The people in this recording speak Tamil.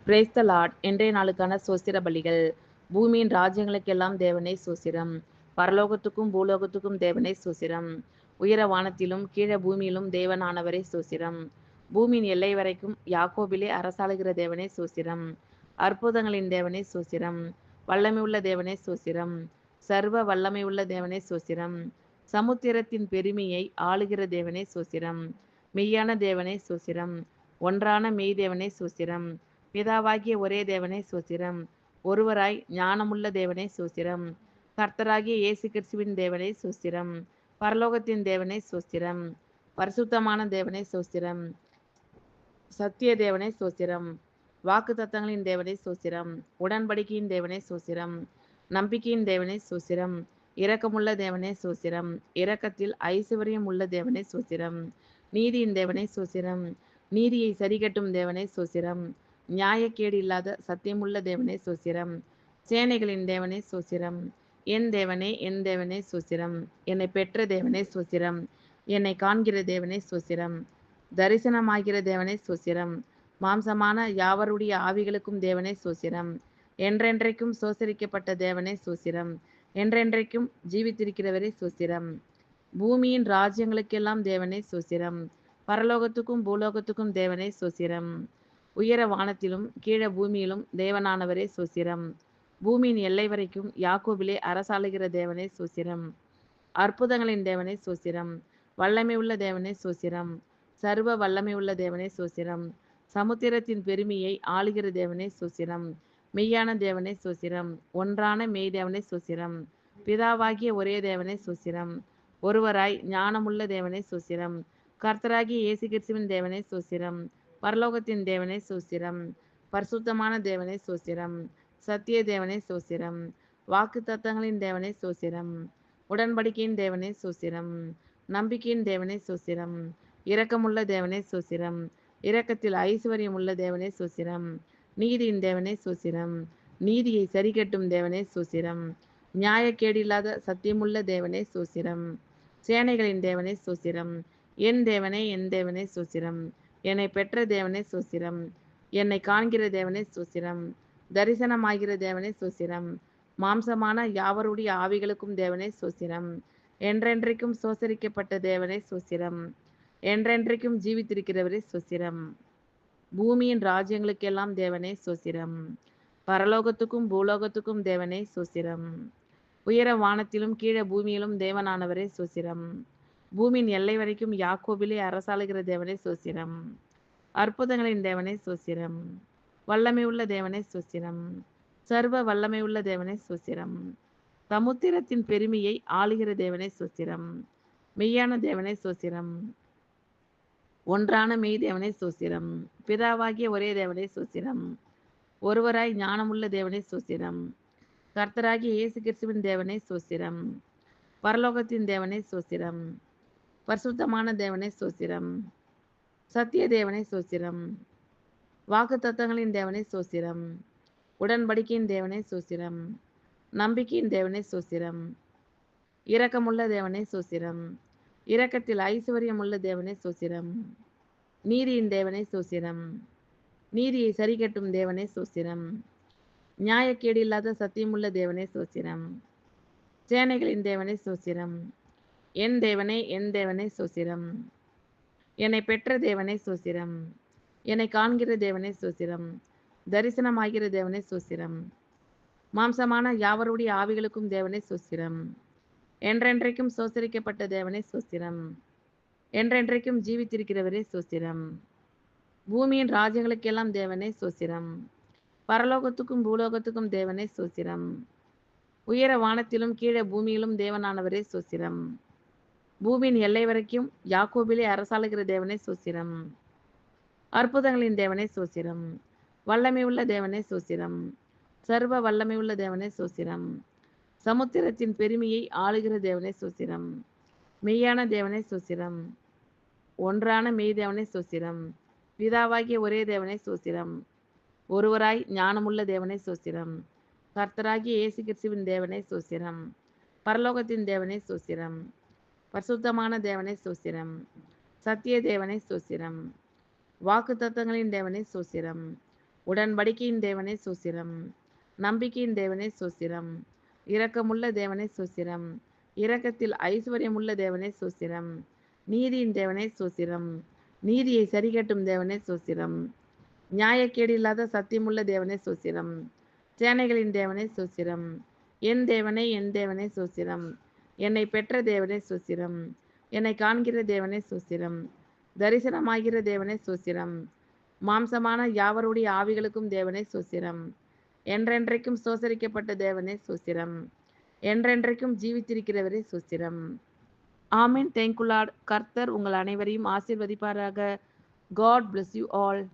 பிரேஸ் த லார்ட். இன்றைய நாளுக்கான சோஸ்திர பலிகள். பூமியின் ராஜ்யங்களுக்கெல்லாம் தேவனே சோஸ்திரம். பரலோகத்துக்கும் பூலோகத்துக்கும் தேவனே சோஸ்திரம். உயர வானத்திலும் கீழ பூமியிலும் தேவனானவரே சோஸ்திரம். பூமியின் எல்லை வரைக்கும் யாக்கோபிலே அரசாளுகிற தேவனே சோஸ்திரம். அற்புதங்களின் தேவனே சோஸ்திரம். வல்லமையுள்ள தேவனே சோஸ்திரம். சர்வ வல்லமையுள்ள தேவனே சோஸ்திரம். சமுத்திரத்தின் பெருமையை ஆளுகிற தேவனே சோஸ்திரம். மெய்யான தேவனே சோஸ்திரம். ஒன்றான மெய் தேவனே சோஸ்திரம். பிதாவாகிய ஒரே தேவனே சோஸ்திரம். ஒருவராய் ஞானமுள்ள தேவனே சோஸ்திரம். கர்த்தராகிய இயேசு கிறிஸ்துவின் தேவனே சோஸ்திரம். பரலோகத்தின் தேவனே சோஸ்திரம். பரிசுத்தமான தேவனே சோஸ்திரம். சத்திய தேவனே சோஸ்திரம். வாக்கு தத்தங்களின் தேவனே சோஸ்திரம். உடன்படிக்கையின் தேவனே சோஸ்திரம். நம்பிக்கையின் தேவனே சோஸ்திரம். இரக்கமுள்ள தேவனே சோஸ்திரம். இரக்கத்தில் ஐசுவரியம் உள்ள தேவனே சோஸ்திரம். நீதியின் தேவனே சோஸ்திரம். நீதியை சரிகட்டும் தேவனே சோஸ்திரம். நியாயக்கேடு இல்லாத சத்தியமுள்ள தேவனே சோஸ்திரம். சேனைகளின் தேவனே சோஸ்திரம். என் தேவனே சோஸ்திரம். என்னை பெற்ற தேவனே சோஸ்திரம். என்னை காண்கிற தேவனே சோஸ்திரம். தரிசனமாகிற தேவனே சோஸ்திரம். மாம்சமான யாவருடைய ஆவிகளுக்கும் தேவனே சோஸ்திரம். என்றென்றைக்கும் சோசரிக்கப்பட்ட தேவனே சோஸ்திரம். என்றென்றைக்கும் ஜீவித்திருக்கிறவரே சோஸ்திரம். பூமியின் ராஜ்யங்களுக்கெல்லாம் தேவனே சோஸ்திரம். பரலோகத்துக்கும் பூலோகத்துக்கும் தேவனே சோஸ்திரம். உயர வானத்திலும் கீழ பூமியிலும் தேவனானவரே சோஸ்திரம். பூமியின் எல்லை வரைக்கும் யாக்கோபிலே அரசாளுகிற தேவனே சோஸ்திரம். அற்புதங்களின் தேவனே சோஸ்திரம். வல்லமை உள்ள தேவனே சோஸ்திரம். சர்வ வல்லமை உள்ள தேவனே சோஸ்திரம். சமுத்திரத்தின் பெருமையை ஆளுகிற தேவனே சோஸ்திரம். மெய்யான தேவனே சோஸ்திரம். ஒன்றான மெய் தேவனே சோஸ்திரம். பிதாவாகிய ஒரே தேவனே சோஸ்திரம். ஒருவராய் ஞானமுள்ள தேவனே சோஸ்திரம். கர்த்தராகிய இயேசு கிறிஸ்துவின் தேவனே சோஸ்திரம். பரலோகத்தின் தேவனே சோஸ்திரம். பரிசுத்தமான தேவனே சோஸ்திரம். சத்திய தேவனே சோஸ்திரம். வாக்கு தத்தங்களின் தேவனே சோஸ்திரம். உடன்படிக்கையின் தேவனே சோஸ்திரம். நம்பிக்கையின் தேவனே சோஸ்திரம். இரக்கமுள்ள தேவனே சோஸ்திரம். இரக்கத்தில் ஐசுவரியம் உள்ள தேவனே சோஸ்திரம். நீதியின் தேவனே சோஸ்திரம். நீதியை சரிகட்டும் தேவனே சோஸ்திரம். நியாயக்கேடு இல்லாத சத்தியமுள்ள தேவனே சோஸ்திரம். சேனைகளின் தேவனே சோஸ்திரம். என் தேவனே சோஸ்திரம். என்னை பெற்ற தேவனே சோஸ்திரம். என்னை காண்கிற தேவனே சோஸ்திரம். தரிசனமாகிற தேவனே சோஸ்திரம். மாம்சமான யாவருடைய ஆவிகளுக்கும் தேவனே சோஸ்திரம். என்றென்றைக்கும் சோசரிக்கப்பட்ட தேவனே சோஸ்திரம். என்றென்றைக்கும் ஜீவித்திருக்கிறவரே சோஸ்திரம். பூமியின் ராஜ்யங்களுக்கெல்லாம் தேவனே சோஸ்திரம். பரலோகத்துக்கும் பூலோகத்துக்கும் தேவனே சோஸ்திரம். உயர வானத்திலும் கீழ பூமியிலும் தேவனானவரே சோஸ்திரம். பூமியின் எல்லை வரைக்கும் யாக்கோபிலே அரசாளுகிற தேவனே சோஸ்திரம். அற்புதங்களின் தேவனே சோஸ்திரம். வல்லமை உள்ள தேவனே சோஸ்திரம். சர்வ வல்லமை உள்ள தேவனே சோஸ்திரம். சமுத்திரத்தின் பெருமையை ஆளுகிற தேவனே சோஸ்திரம். மெய்யான தேவனே சோஸ்திரம். ஒன்றான மெய் தேவனே சோஸ்திரம். பிதாவாகிய ஒரே தேவனே சோஸ்திரம். ஒருவராய் ஞானமுள்ள தேவனே சோஸ்திரம். கர்த்தராகிய இயேசு கிறிஸ்துவின் தேவனே சோஸ்திரம். பரலோகத்தின் தேவனே சோஸ்திரம். பரிசுத்தமான தேவனே சோஸ்திரம். சத்திய தேவனே சோஸ்திரம். வாக்கு தத்தங்களின் தேவனே சோஸ்திரம். உடன்படிக்கையின் தேவனே சோஸ்திரம். நம்பிக்கையின் தேவனே சோஸ்திரம். இரக்கமுள்ள தேவனே சோஸ்திரம். இரக்கத்தில் ஐசுவரியம் உள்ள தேவனே சோஸ்திரம். நீதியின் தேவனே சோஸ்திரம். நீதியை சரிகட்டும் தேவனே சோஸ்திரம். நியாயக்கேடு இல்லாத சத்தியமுள்ள தேவனே சோஸ்திரம். சேனைகளின் தேவனே சோஸ்திரம். என் தேவனே சோஸ்திரம். என்னை பெற்ற தேவனே சோஸ்திரம். என்னை காண்கிற தேவனே சோஸ்திரம். தரிசனமாகிற தேவனே சோஸ்திரம். மாம்சமான யாவருடைய ஆவிகளுக்கும் தேவனே சோஸ்திரம். என்றென்றைக்கும் சோசரிக்கப்பட்ட தேவனே சோஸ்திரம். என்றென்றைக்கும் ஜீவித்திருக்கிறவரே சோஸ்திரம். பூமியின் ராஜ்யங்களுக்கெல்லாம் தேவனே சோஸ்திரம். பரலோகத்துக்கும் பூலோகத்துக்கும் தேவனே சோஸ்திரம். உயர வானத்திலும் கீழ பூமியிலும் தேவனானவரே சோஸ்திரம். பூமியின் எல்லை வரைக்கும் யாக்கோபிலே அரசாளுகிற தேவனே சோஸ்திரம். அற்புதங்களின் தேவனே சோஸ்திரம். வல்லமை உள்ள தேவனே சோஸ்திரம். சர்வ வல்லமை உள்ள தேவனே சோஸ்திரம். சமுத்திரத்தின் பெருமையை ஆளுகிற தேவனே சோஸ்திரம். மெய்யான தேவனே சோஸ்திரம். ஒன்றான மெய் தேவனே சோஸ்திரம். பிதாவாகிய ஒரே தேவனே சோஸ்திரம். ஒருவராய் ஞானமுள்ள தேவனே சோஸ்திரம். கர்த்தராகிய இயேசு கிறிஸ்துவின் தேவனே சோஸ்திரம். பரலோகத்தின் தேவனே சோஸ்திரம். பரிசுத்தமான தேவனே சோஸ்திரம். சத்திய தேவனே சோஸ்திரம். வாக்கு தத்தங்களின் தேவனே சோஸ்திரம். உடன்படிக்கையின் தேவனே சோஸ்திரம். நம்பிக்கையின் தேவனே சோஸ்திரம். இரக்கமுள்ள தேவனே சோஸ்திரம். இரக்கத்தில் ஐஸ்வர்யமுள்ள தேவனே சோஸ்திரம். நீதியின் தேவனே சோஸ்திரம். நீதியை சரிகட்டும் தேவனே சோஸ்திரம். நியாயக்கேடு இல்லாத சத்தியமுள்ள தேவனே சோஸ்திரம். சேனைகளின் தேவனே சோஸ்திரம். என் தேவனே, என் தேவனே சோஸ்திரம். என்னை பெற்ற தேவனே சோஸ்திரம். என்னை காண்கிற தேவனே சோஸ்திரம். தரிசனமாகிற தேவனே சோஸ்திரம். மாம்சமான யாவருடைய ஆவிகளுக்கும் தேவனே சோஸ்திரம். என்றென்றைக்கும் சோசரிக்கப்பட்ட தேவனே சோஸ்திரம். என்றென்றைக்கும் ஜீவித்திருக்கிறவரே சோஸ்திரம். ஆமென். Thank you Lord. கர்த்தர் உங்கள் அனைவரையும் ஆசீர்வதிப்பாராக. God bless you all.